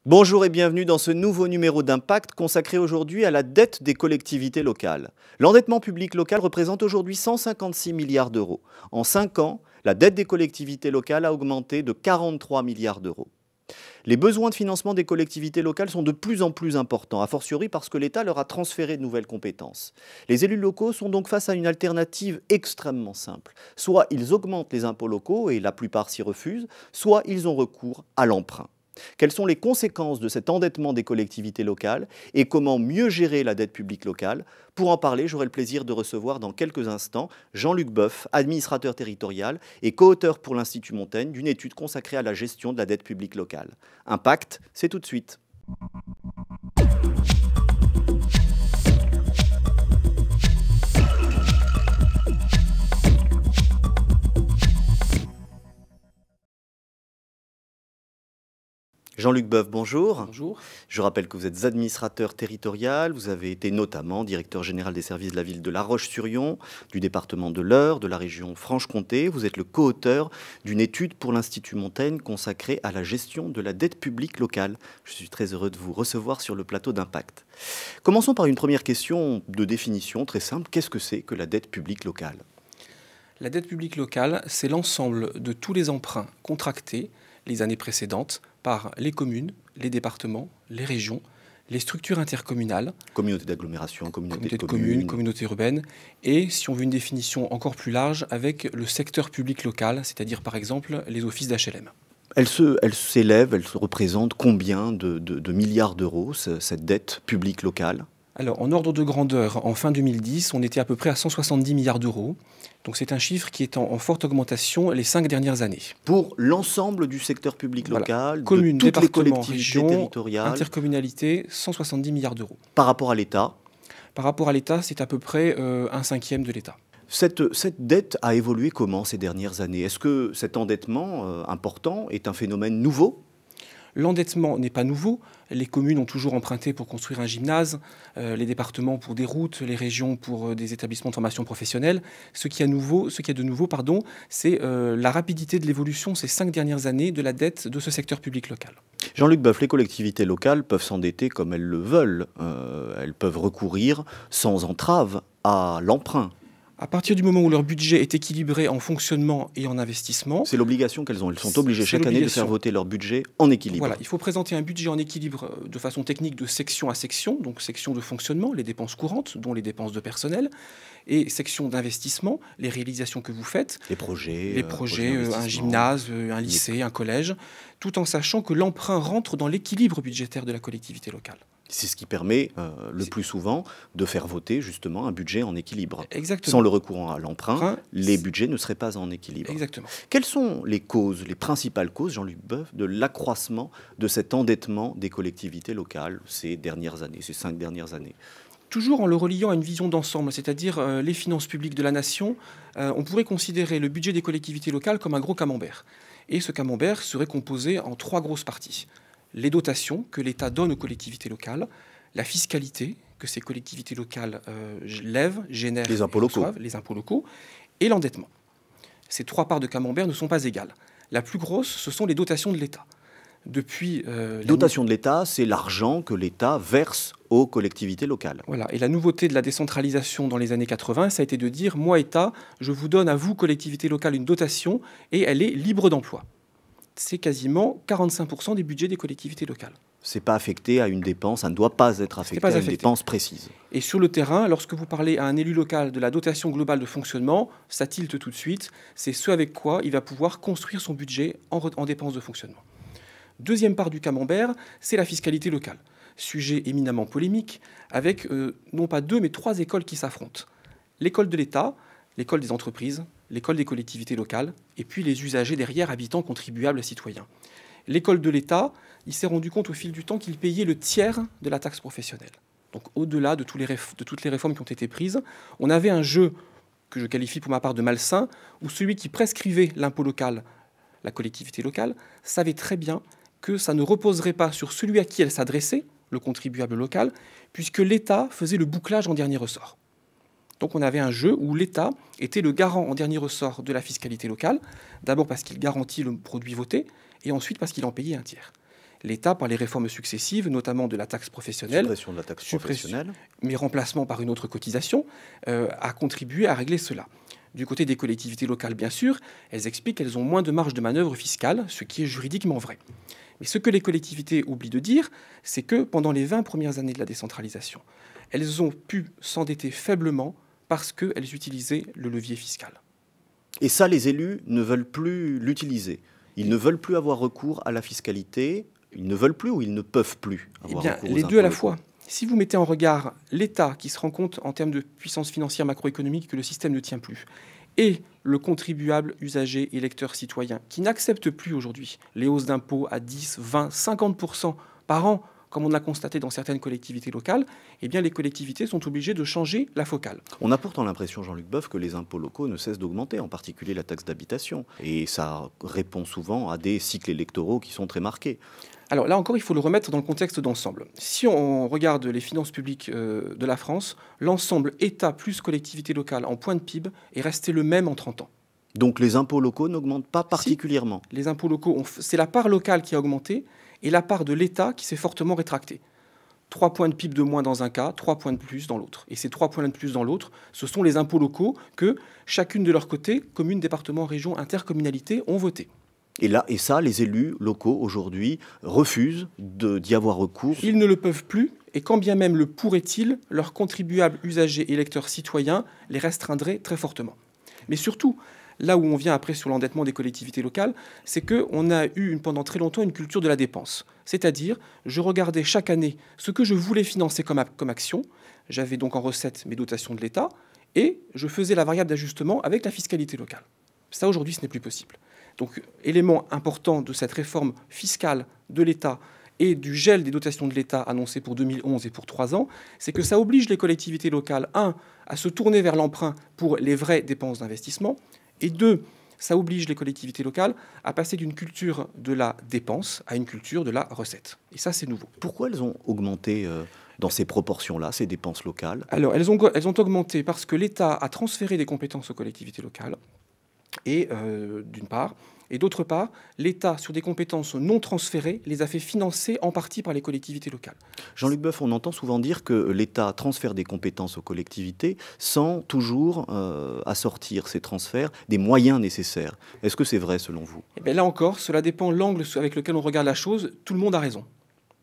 Bonjour et bienvenue dans ce nouveau numéro d'Impact consacré aujourd'hui à la dette des collectivités locales. L'endettement public local représente aujourd'hui 156 milliards d'euros. En 5 ans, la dette des collectivités locales a augmenté de 43 milliards d'euros. Les besoins de financement des collectivités locales sont de plus en plus importants, a fortiori parce que l'État leur a transféré de nouvelles compétences. Les élus locaux sont donc face à une alternative extrêmement simple. Soit ils augmentent les impôts locaux, et la plupart s'y refusent, soit ils ont recours à l'emprunt. Quelles sont les conséquences de cet endettement des collectivités locales et comment mieux gérer la dette publique locale? Pour en parler, j'aurai le plaisir de recevoir dans quelques instants Jean-Luc Boeuf, administrateur territorial et co-auteur pour l'Institut Montaigne d'une étude consacrée à la gestion de la dette publique locale. Impact, c'est tout de suite. Jean-Luc Boeuf, bonjour. Bonjour. Je rappelle que vous êtes administrateur territorial, vous avez été notamment directeur général des services de la ville de La Roche-sur-Yon, du département de l'Eure, de la région Franche-Comté. Vous êtes le co-auteur d'une étude pour l'Institut Montaigne consacrée à la gestion de la dette publique locale. Je suis très heureux de vous recevoir sur le plateau d'Impact. Commençons par une première question de définition très simple. Qu'est-ce que c'est que la dette publique locale? La dette publique locale, c'est l'ensemble de tous les emprunts contractés les années précédentes par les communes, les départements, les régions, les structures intercommunales, communauté d'agglomération, communauté de communes, communautés urbaines, et si on veut une définition encore plus large, avec le secteur public local, c'est-à-dire par exemple les offices d'HLM. Elle s'élève, elle se représente combien de milliards d'euros, cette dette publique locale? Alors, en ordre de grandeur, en fin 2010, on était à peu près à 170 milliards d'euros. Donc c'est un chiffre qui est en forte augmentation les 5 dernières années. Pour l'ensemble du secteur public local, communes, de toutes les départements, collectivités régions, territoriales, intercommunalités, 170 milliards d'euros. par rapport à l'État? Par rapport à l'État, c'est à peu près un cinquième de l'État. Cette dette a évolué comment ces dernières années? Est-ce que cet endettement important est un phénomène nouveau? L'endettement n'est pas nouveau. Les communes ont toujours emprunté pour construire un gymnase, les départements pour des routes, les régions pour des établissements de formation professionnelle. Ce qui est de nouveau, c'est la rapidité de l'évolution ces 5 dernières années de la dette de ce secteur public local. Jean-Luc Boeuf, les collectivités locales peuvent s'endetter comme elles le veulent. Elles peuvent recourir sans entrave à l'emprunt. À partir du moment où leur budget est équilibré en fonctionnement et en investissement... C'est l'obligation qu'elles ont. Elles sont obligées chaque année de faire voter leur budget en équilibre. Voilà, il faut présenter un budget en équilibre de façon technique de section à section, donc section de fonctionnement, les dépenses courantes, dont les dépenses de personnel, et section d'investissement, les réalisations que vous faites. Les projets, un gymnase, un lycée, un collège, tout en sachant que l'emprunt rentre dans l'équilibre budgétaire de la collectivité locale. C'est ce qui permet le plus souvent de faire voter justement un budget en équilibre. Exactement. Sans le recours à l'emprunt, les budgets ne seraient pas en équilibre. Exactement. Quelles sont les causes, les principales causes, Jean-Luc Boeuf, de l'accroissement de cet endettement des collectivités locales ces dernières années, ces 5 dernières années? Toujours en le reliant à une vision d'ensemble, c'est-à-dire les finances publiques de la nation, on pourrait considérer le budget des collectivités locales comme un gros camembert. Et ce camembert serait composé en 3 grosses parties. Les dotations que l'État donne aux collectivités locales, la fiscalité que ces collectivités locales lèvent, génèrent, les impôts locaux, et l'endettement. Ces 3 parts de camembert ne sont pas égales. La plus grosse, ce sont les dotations de l'État. Dotation de l'État, c'est l'argent que l'État verse aux collectivités locales. Voilà. Et la nouveauté de la décentralisation dans les années 80, ça a été de dire, moi État, je vous donne à vous, collectivités locales, une dotation et elle est libre d'emploi. C'est quasiment 45% des budgets des collectivités locales. C'est pas affecté à une dépense, ça ne doit pas être affecté à une dépense précise. Et sur le terrain, lorsque vous parlez à un élu local de la dotation globale de fonctionnement, ça tilte tout de suite. C'est ce avec quoi il va pouvoir construire son budget en dépenses de fonctionnement. Deuxième part du camembert, c'est la fiscalité locale. Sujet éminemment polémique, avec non pas 2 mais 3 écoles qui s'affrontent. L'école de l'État, l'école des entreprises, l'école des collectivités locales, et puis les usagers derrière, habitants, contribuables, citoyens. L'école de l'État, il s'est rendu compte au fil du temps qu'il payait le tiers de la taxe professionnelle. Donc au-delà de toutes les réformes qui ont été prises, on avait un jeu que je qualifie pour ma part de malsain, où celui qui prescrivait l'impôt local, la collectivité locale, savait très bien que ça ne reposerait pas sur celui à qui elle s'adressait, le contribuable local, puisque l'État faisait le bouclage en dernier ressort. Donc on avait un jeu où l'État était le garant en dernier ressort de la fiscalité locale, d'abord parce qu'il garantit le produit voté, et ensuite parce qu'il en payait un tiers. L'État, par les réformes successives, notamment de la taxe professionnelle, Suppression de la taxe professionnelle, mais remplacement par une autre cotisation, a contribué à régler cela. Du côté des collectivités locales, bien sûr, elles expliquent qu'elles ont moins de marge de manœuvre fiscale, ce qui est juridiquement vrai. Mais ce que les collectivités oublient de dire, c'est que pendant les 20 premières années de la décentralisation, elles ont pu s'endetter faiblement parce qu'elles utilisaient le levier fiscal. et ça, les élus ne veulent plus l'utiliser. Ils ne veulent plus avoir recours à la fiscalité. Ils ne veulent plus ou ils ne peuvent plus avoir recours aux les impôts deux à la locaux. fois. Si vous mettez en regard l'État qui se rend compte en termes de puissance financière macroéconomique que le système ne tient plus, et le contribuable, usager, électeur, citoyen, qui n'accepte plus aujourd'hui les hausses d'impôts à 10, 20, 50% par an, comme on l'a constaté dans certaines collectivités locales, eh bien les collectivités sont obligées de changer la focale. On a pourtant l'impression, Jean-Luc Boeuf, que les impôts locaux ne cessent d'augmenter, en particulier la taxe d'habitation. Et ça répond souvent à des cycles électoraux qui sont très marqués. Alors là encore, il faut le remettre dans le contexte d'ensemble. Si on regarde les finances publiques de la France, l'ensemble État plus collectivité locale en point de PIB est resté le même en 30 ans. Donc les impôts locaux n'augmentent pas particulièrement. Les impôts locaux, c'est la part locale qui a augmenté et la part de l'État qui s'est fortement rétractée. 3 points de PIB de moins dans un cas, 3 points de plus dans l'autre. Et ces 3 points de plus dans l'autre, ce sont les impôts locaux que chacune de leur côté, communes, départements, régions, intercommunalités, ont voté. Et ça, les élus locaux, aujourd'hui, refusent d'y avoir recours. Ils ne le peuvent plus, et quand bien même le pourraient-ils, leurs contribuables, usagers, électeurs, citoyens les restreindraient très fortement. Mais surtout, là où on vient après sur l'endettement des collectivités locales, c'est qu'on a eu pendant très longtemps une culture de la dépense. C'est-à-dire, je regardais chaque année ce que je voulais financer comme action, j'avais donc en recette mes dotations de l'État, et je faisais la variable d'ajustement avec la fiscalité locale. Ça, aujourd'hui, ce n'est plus possible. Donc, élément important de cette réforme fiscale de l'État et du gel des dotations de l'État annoncé pour 2011 et pour 3 ans, c'est que ça oblige les collectivités locales, 1, à se tourner vers l'emprunt pour les vraies dépenses d'investissement, et 2, ça oblige les collectivités locales à passer d'une culture de la dépense à une culture de la recette. Et ça, c'est nouveau. Pourquoi elles ont augmenté dans ces proportions-là, ces dépenses locales? Alors, elles ont augmenté parce que l'État a transféré des compétences aux collectivités locales, et d'une part, et d'autre part, l'État, sur des compétences non transférées, les a fait financer en partie par les collectivités locales. Jean-Luc Boeuf, on entend souvent dire que l'État transfère des compétences aux collectivités sans toujours assortir ces transferts des moyens nécessaires. Est-ce que c'est vrai selon vous? Et bien là encore, cela dépend de l'angle avec lequel on regarde la chose. Tout le monde a raison.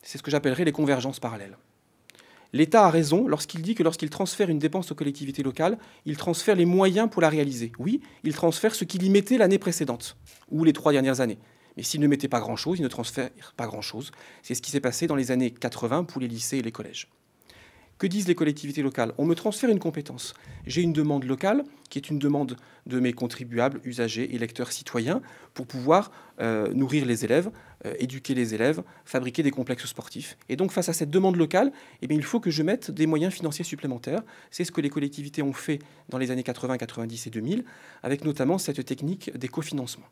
C'est ce que j'appellerais les convergences parallèles. L'État a raison lorsqu'il dit que lorsqu'il transfère une dépense aux collectivités locales, il transfère les moyens pour la réaliser. Oui, il transfère ce qu'il y mettait l'année précédente, ou les 3 dernières années. Mais s'il ne mettait pas grand-chose, il ne transfère pas grand-chose. C'est ce qui s'est passé dans les années 80 pour les lycées et les collèges. Que disent les collectivités locales? On me transfère une compétence. J'ai une demande locale, qui est une demande de mes contribuables, usagers, électeurs, citoyens, pour pouvoir nourrir les élèves, éduquer les élèves, fabriquer des complexes sportifs. Et donc, face à cette demande locale, eh bien, il faut que je mette des moyens financiers supplémentaires. C'est ce que les collectivités ont fait dans les années 80, 90 et 2000, avec notamment cette technique des cofinancements.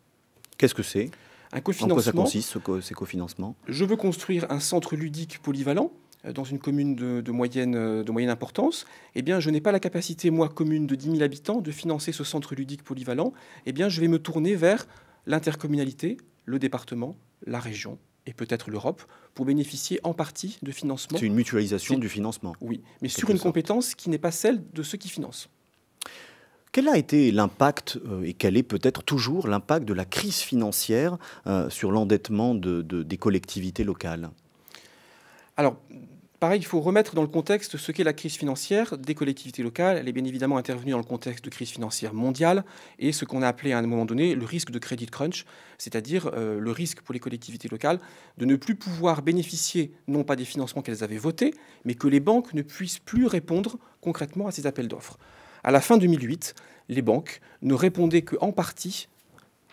Qu'est-ce que c'est? Un cofinancement, en quoi ça consiste, ces cofinancements? Je veux construire un centre ludique polyvalent dans une commune de moyenne importance, eh bien, je n'ai pas la capacité, moi, commune de 10 000 habitants, de financer ce centre ludique polyvalent. Eh bien, je vais me tourner vers l'intercommunalité, le département, la région et peut-être l'Europe pour bénéficier en partie de financement. C'est une mutualisation du financement. Oui, mais sur une compétence qui n'est pas celle de ceux qui financent. Quel a été l'impact, et quel est peut-être toujours l'impact de la crise financière sur l'endettement des collectivités locales? Alors, pareil, il faut remettre dans le contexte ce qu'est la crise financière des collectivités locales. Elle est bien évidemment intervenue dans le contexte de crise financière mondiale et ce qu'on a appelé à un moment donné le risque de credit crunch, c'est-à-dire le risque pour les collectivités locales de ne plus pouvoir bénéficier non pas des financements qu'elles avaient votés, mais que les banques ne puissent plus répondre concrètement à ces appels d'offres. À la fin 2008, les banques ne répondaient qu'en partie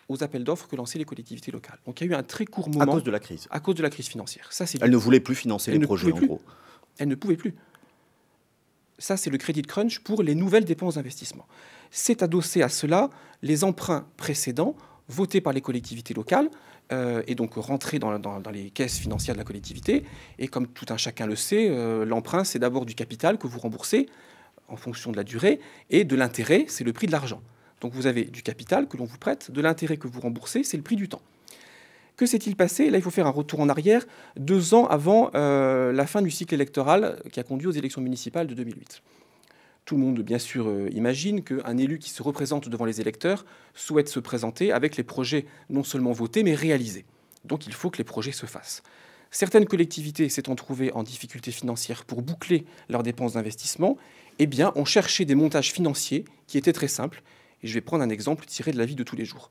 aux appels d'offres que lançaient les collectivités locales. Donc il y a eu un très court moment... À cause de la crise. À cause de la crise financière. Ça, elles ne voulaient plus financer les projets, en gros. Elles ne pouvaient plus. Ça, c'est le credit crunch pour les nouvelles dépenses d'investissement. C'est adossé à cela les emprunts précédents votés par les collectivités locales et donc rentrés dans les caisses financières de la collectivité. Et comme tout un chacun le sait, l'emprunt, c'est d'abord du capital que vous remboursez en fonction de la durée et de l'intérêt, c'est le prix de l'argent. Donc vous avez du capital que l'on vous prête, de l'intérêt que vous remboursez, c'est le prix du temps. Que s'est-il passé? Là, il faut faire un retour en arrière, 2 ans avant la fin du cycle électoral qui a conduit aux élections municipales de 2008. Tout le monde, bien sûr, imagine qu'un élu qui se représente devant les électeurs souhaite se présenter avec les projets non seulement votés, mais réalisés. Donc il faut que les projets se fassent. Certaines collectivités s'étant trouvées en difficulté financière pour boucler leurs dépenses d'investissement, eh bien, ont cherché des montages financiers qui étaient très simples. Et je vais prendre un exemple tiré de la vie de tous les jours.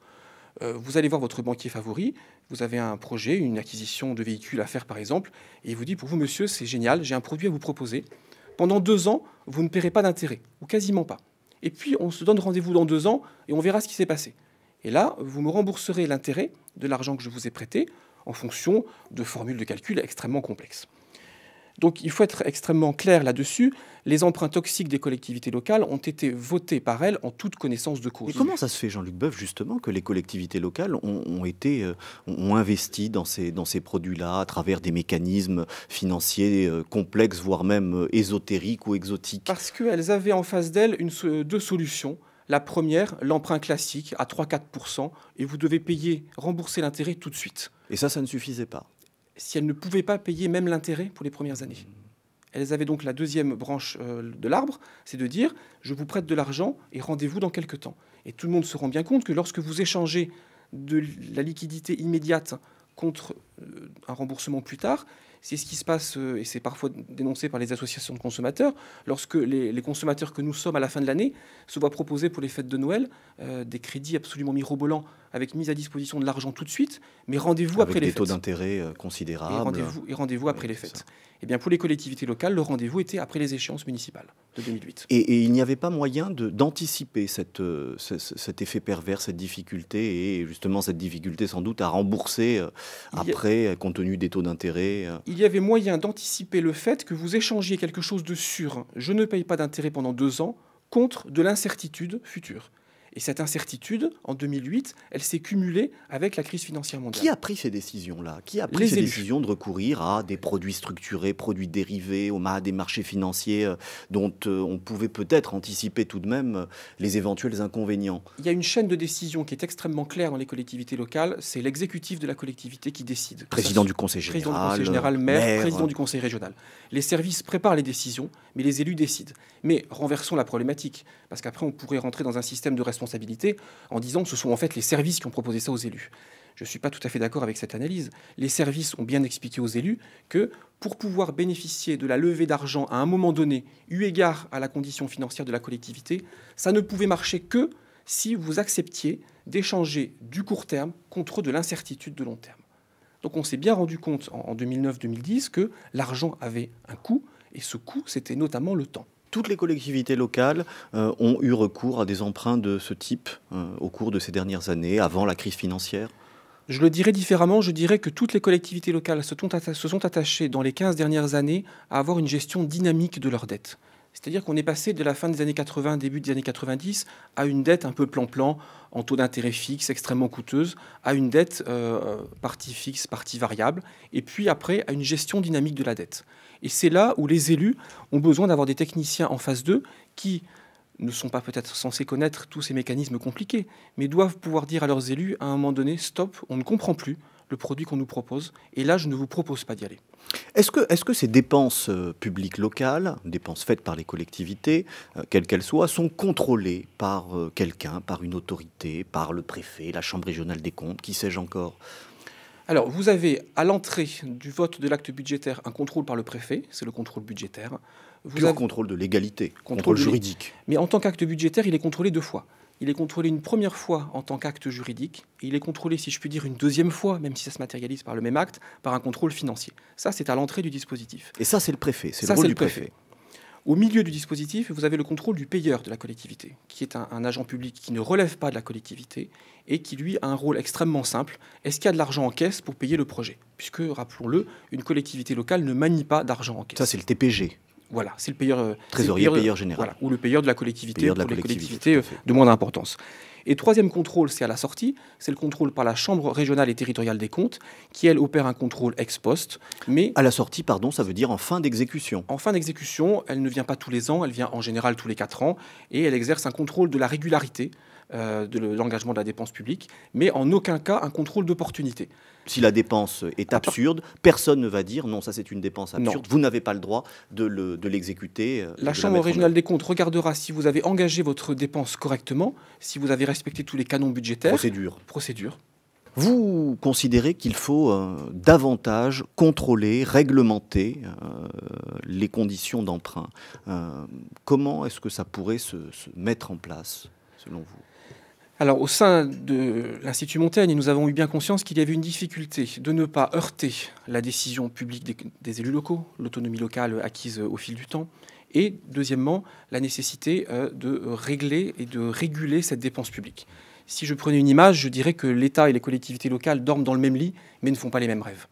Vous allez voir votre banquier favori, vous avez un projet, une acquisition de véhicules à faire par exemple, et il vous dit, pour vous monsieur, c'est génial, j'ai un produit à vous proposer. Pendant 2 ans, vous ne paierez pas d'intérêt, ou quasiment pas. Et puis, on se donne rendez-vous dans 2 ans, et on verra ce qui s'est passé. Et là, vous me rembourserez l'intérêt de l'argent que je vous ai prêté, en fonction de formules de calcul extrêmement complexes. Donc il faut être extrêmement clair là-dessus. Les emprunts toxiques des collectivités locales ont été votés par elles en toute connaissance de cause. Et comment ça se fait, Jean-Luc Boeuf, justement, que les collectivités locales ont investi dans ces produits-là à travers des mécanismes financiers complexes, voire même ésotériques ou exotiques? Parce qu'elles avaient en face d'elles 2 solutions. La première, l'emprunt classique à 3-4%, et vous devez rembourser l'intérêt tout de suite. Et ça ne suffisait pas? Si elles ne pouvaient pas payer même l'intérêt pour les premières années. Elles avaient donc la deuxième branche de l'arbre, c'est de dire « je vous prête de l'argent et rendez-vous dans quelques temps ». Et tout le monde se rend bien compte que lorsque vous échangez de la liquidité immédiate contre un remboursement plus tard, c'est ce qui se passe, et c'est parfois dénoncé par les associations de consommateurs, lorsque les consommateurs que nous sommes à la fin de l'année se voient proposer pour les fêtes de Noël des crédits absolument mirobolants avec mise à disposition de l'argent tout de suite, mais rendez-vous après les fêtes. Avec des taux d'intérêt considérables. Et rendez-vous après les fêtes. Eh bien, pour les collectivités locales, le rendez-vous était après les échéances municipales de 2008. Et il n'y avait pas moyen d'anticiper cet effet pervers, cette difficulté, et justement cette difficulté sans doute à rembourser après, compte tenu des taux d'intérêt. Il y avait moyen d'anticiper le fait que vous échangiez quelque chose de sûr. Je ne paye pas d'intérêt pendant 2 ans contre de l'incertitude future. Et cette incertitude, en 2008, elle s'est cumulée avec la crise financière mondiale. Qui a pris ces décisions-là? Qui a pris ces décisions de recourir à des produits structurés, produits dérivés, à des marchés financiers dont on pouvait peut-être anticiper tout de même les éventuels inconvénients? Il y a une chaîne de décision qui est extrêmement claire dans les collectivités locales. C'est l'exécutif de la collectivité qui décide. Président du conseil général, maire, président du conseil régional. Les services préparent les décisions, mais les élus décident. Mais renversons la problématique, parce qu'après on pourrait rentrer dans un système de responsabilité en disant que ce sont en fait les services qui ont proposé ça aux élus. Je ne suis pas tout à fait d'accord avec cette analyse. Les services ont bien expliqué aux élus que pour pouvoir bénéficier de la levée d'argent à un moment donné, eu égard à la condition financière de la collectivité, ça ne pouvait marcher que si vous acceptiez d'échanger du court terme contre de l'incertitude de long terme. Donc on s'est bien rendu compte en 2009-2010 que l'argent avait un coût, et ce coût, c'était notamment le temps. Toutes les collectivités locales ont eu recours à des emprunts de ce type au cours de ces dernières années, avant la crise financière? Je le dirais différemment, je dirais que toutes les collectivités locales se sont attachées dans les 15 dernières années à avoir une gestion dynamique de leurs dettes. C'est-à-dire qu'on est passé de la fin des années 80, début des années 90, à une dette un peu plan-plan, en taux d'intérêt fixe, extrêmement coûteuse, à une dette partie fixe, partie variable, et puis après à une gestion dynamique de la dette. Et c'est là où les élus ont besoin d'avoir des techniciens en face d'eux qui ne sont pas peut-être censés connaître tous ces mécanismes compliqués, mais doivent pouvoir dire à leurs élus à un moment donné, stop, on ne comprend plus le produit qu'on nous propose, et là je ne vous propose pas d'y aller. Est-ce que ces dépenses publiques locales, dépenses faites par les collectivités, quelles qu'elles soient, sont contrôlées par quelqu'un, par une autorité, par le préfet, la Chambre régionale des comptes, qui sais-je encore? Alors, vous avez à l'entrée du vote de l'acte budgétaire un contrôle par le préfet, c'est le contrôle budgétaire. Pur contrôle de légalité, contrôle juridique. Mais en tant qu'acte budgétaire, il est contrôlé 2 fois. Il est contrôlé une première fois en tant qu'acte juridique, et il est contrôlé, si je puis dire, une deuxième fois, même si ça se matérialise par le même acte, par un contrôle financier. Ça, c'est à l'entrée du dispositif. Et ça, c'est le préfet, c'est le rôle du préfet. Au milieu du dispositif, vous avez le contrôle du payeur de la collectivité, qui est un agent public qui ne relève pas de la collectivité et qui, lui, a un rôle extrêmement simple. Est-ce qu'il y a de l'argent en caisse pour payer le projet? Puisque, rappelons-le, une collectivité locale ne manie pas d'argent en caisse. Ça, c'est le TPG. Voilà, c'est le payeur... Trésorier, payeur général. Voilà, ou le payeur de la collectivité pour les collectivités de moindre importance. Et troisième contrôle, c'est à la sortie, c'est le contrôle par la Chambre régionale et territoriale des comptes, qui, elle, opère un contrôle ex post. Mais à la sortie, pardon, ça veut dire en fin d'exécution. En fin d'exécution, elle ne vient pas tous les ans, elle vient en général tous les 4 ans, et elle exerce un contrôle de la régularité, de l'engagement de la dépense publique, mais en aucun cas un contrôle d'opportunité. Si la dépense est absurde, personne ne va dire non, ça c'est une dépense absurde, vous n'avez pas le droit de l'exécuter. La Chambre régionale des comptes regardera si vous avez engagé votre dépense correctement, si vous avez respecté tous les canons budgétaires. Procédure. Vous considérez qu'il faut davantage contrôler, réglementer les conditions d'emprunt. Comment est-ce que ça pourrait se mettre en place, selon vous ? Alors, au sein de l'Institut Montaigne, nous avons eu bien conscience qu'il y avait une difficulté de ne pas heurter la décision publique des élus locaux, l'autonomie locale acquise au fil du temps, et deuxièmement, la nécessité de régler et de réguler cette dépense publique. Si je prenais une image, je dirais que l'État et les collectivités locales dorment dans le même lit, mais ne font pas les mêmes rêves.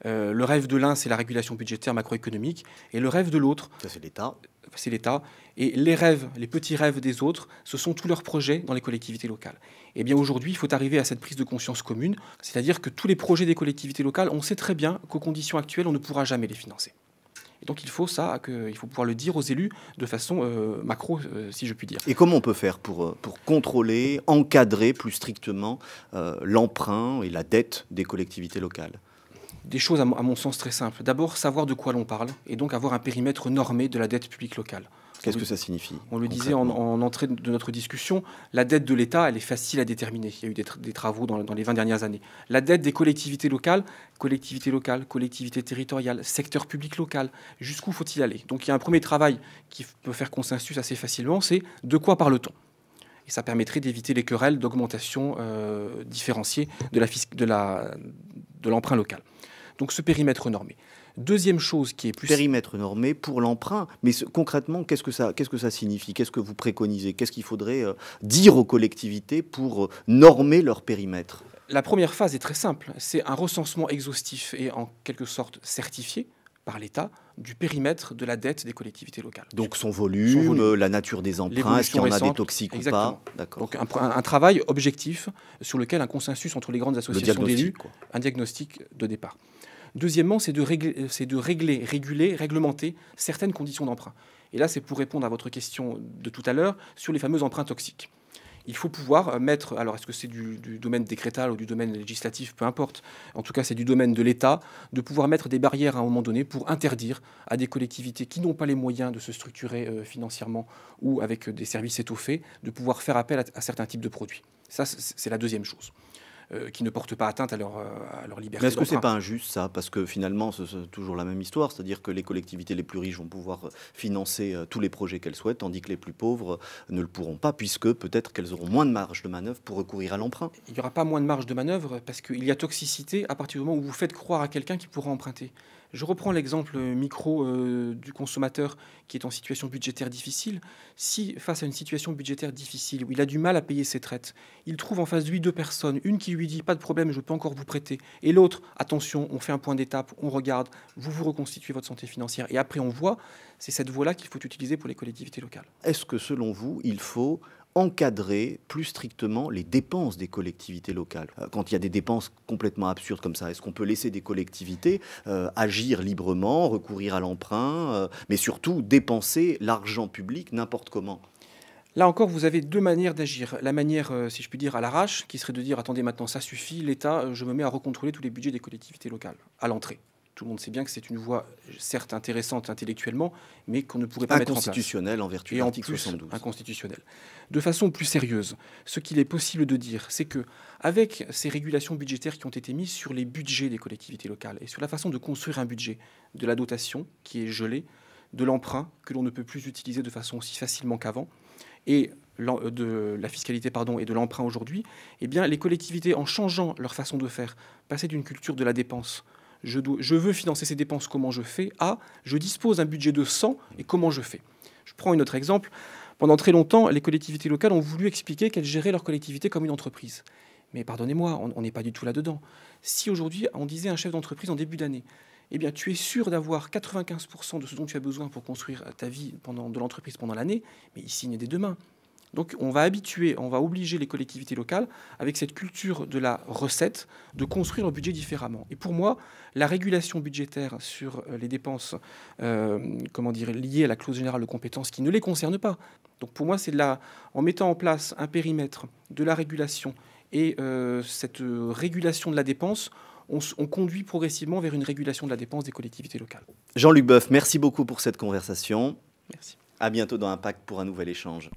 Le rêve de l'un, c'est la régulation budgétaire macroéconomique, et le rêve de l'autre, c'est l'État. C'est l'État. Et les rêves, les petits rêves des autres, ce sont tous leurs projets dans les collectivités locales. Et bien aujourd'hui, il faut arriver à cette prise de conscience commune, c'est-à-dire que tous les projets des collectivités locales, on sait très bien qu'aux conditions actuelles, on ne pourra jamais les financer. Et donc il faut pouvoir le dire aux élus de façon macro, si je puis dire. Et comment on peut faire pour contrôler, encadrer plus strictement l'emprunt et la dette des collectivités locales ? Des choses, à mon sens, très simples. D'abord, savoir de quoi l'on parle, et donc avoir un périmètre normé de la dette publique locale. Qu'est-ce que ça signifie ? On le disait en entrée de notre discussion, la dette de l'État, elle est facile à déterminer. Il y a eu des travaux dans les 20 dernières années. La dette des collectivités locales, collectivités territoriales, secteur public local, jusqu'où faut-il aller ? Donc il y a un premier travail qui peut faire consensus assez facilement, c'est de quoi parle-t-on ? Et ça permettrait d'éviter les querelles d'augmentation différenciée de l'emprunt local. Donc ce périmètre normé. Deuxième chose qui est plus... Périmètre normé pour l'emprunt. Mais concrètement, qu'est-ce que ça signifie ? Qu'est-ce que vous préconisez ? Qu'est-ce qu'il faudrait dire aux collectivités pour normer leur périmètre ? La première phase est très simple. C'est un recensement exhaustif et en quelque sorte certifié par l'État du périmètre de la dette des collectivités locales. Donc son volume, la nature des emprunts, est-ce qu'il y en a des toxiques ou pas ? D'accord. Donc un travail objectif sur lequel un consensus entre les grandes associations d'élus, un diagnostic de départ. Deuxièmement, c'est de réguler, réglementer certaines conditions d'emprunt. Et là, c'est pour répondre à votre question de tout à l'heure sur les fameux emprunts toxiques. Il faut pouvoir mettre, alors est-ce que c'est du domaine décrétal ou du domaine législatif, peu importe, en tout cas c'est du domaine de l'État, de pouvoir mettre des barrières à un moment donné pour interdire à des collectivités qui n'ont pas les moyens de se structurer financièrement ou avec des services étoffés, de pouvoir faire appel à certains types de produits. Ça, c'est la deuxième chose. Qui ne portent pas atteinte à leur liberté. Mais est-ce que ce n'est pas injuste, ça ? Parce que finalement, c'est toujours la même histoire, c'est-à-dire que les collectivités les plus riches vont pouvoir financer tous les projets qu'elles souhaitent, tandis que les plus pauvres ne le pourront pas, puisque peut-être qu'elles auront moins de marge de manœuvre pour recourir à l'emprunt. Il n'y aura pas moins de marge de manœuvre, parce qu'il y a toxicité à partir du moment où vous faites croire à quelqu'un qui pourra emprunter. Je reprends l'exemple micro du consommateur qui est en situation budgétaire difficile. Si, face à une situation budgétaire difficile, où il a du mal à payer ses traites, il trouve en face de lui deux personnes, une qui lui dit « pas de problème, je peux encore vous prêter », et l'autre « attention, on fait un point d'étape, on regarde, vous reconstituez votre santé financière, et après on voit », c'est cette voie-là qu'il faut utiliser pour les collectivités locales. Est-ce que, selon vous, il faut encadrer plus strictement les dépenses des collectivités locales ? Quand il y a des dépenses complètement absurdes comme ça, est-ce qu'on peut laisser des collectivités agir librement, recourir à l'emprunt, mais surtout dépenser l'argent public n'importe comment ? Là encore, vous avez deux manières d'agir. La manière, si je puis dire, à l'arrache, qui serait de dire « attendez, maintenant ça suffit, l'État, je me mets à recontrôler tous les budgets des collectivités locales à l'entrée ». Tout le monde sait bien que c'est une voie, certes intéressante intellectuellement, mais qu'on ne pourrait pas mettre en place. Inconstitutionnelle en vertu de l'article 72. Inconstitutionnelle. De façon plus sérieuse, ce qu'il est possible de dire, c'est que avec ces régulations budgétaires qui ont été mises sur les budgets des collectivités locales et sur la façon de construire un budget, de la dotation qui est gelée, de l'emprunt que l'on ne peut plus utiliser de façon aussi facilement qu'avant, et de la fiscalité et de l'emprunt aujourd'hui, eh bien, les collectivités, en changeant leur façon de faire, passer d'une culture de la dépense, je veux financer ces dépenses, comment je fais, à je dispose d'un budget de 100 et comment je fais. Je prends un autre exemple. Pendant très longtemps, les collectivités locales ont voulu expliquer qu'elles géraient leur collectivité comme une entreprise. Mais pardonnez-moi, on n'est pas du tout là-dedans. Si aujourd'hui, on disait à un chef d'entreprise en début d'année, eh bien, tu es sûr d'avoir 95% de ce dont tu as besoin pour construire ta vie de l'entreprise pendant l'année, mais ici, il n'est dès demain. Donc on va obliger les collectivités locales, avec cette culture de la recette, de construire leur budget différemment. Et pour moi, la régulation budgétaire sur les dépenses liées à la clause générale de compétences qui ne les concerne pas. Donc pour moi, c'est en mettant en place un périmètre de la régulation et cette régulation de la dépense, on conduit progressivement vers une régulation de la dépense des collectivités locales. Jean-Luc Boeuf, merci beaucoup pour cette conversation. Merci. À bientôt dans Impact pour un nouvel échange.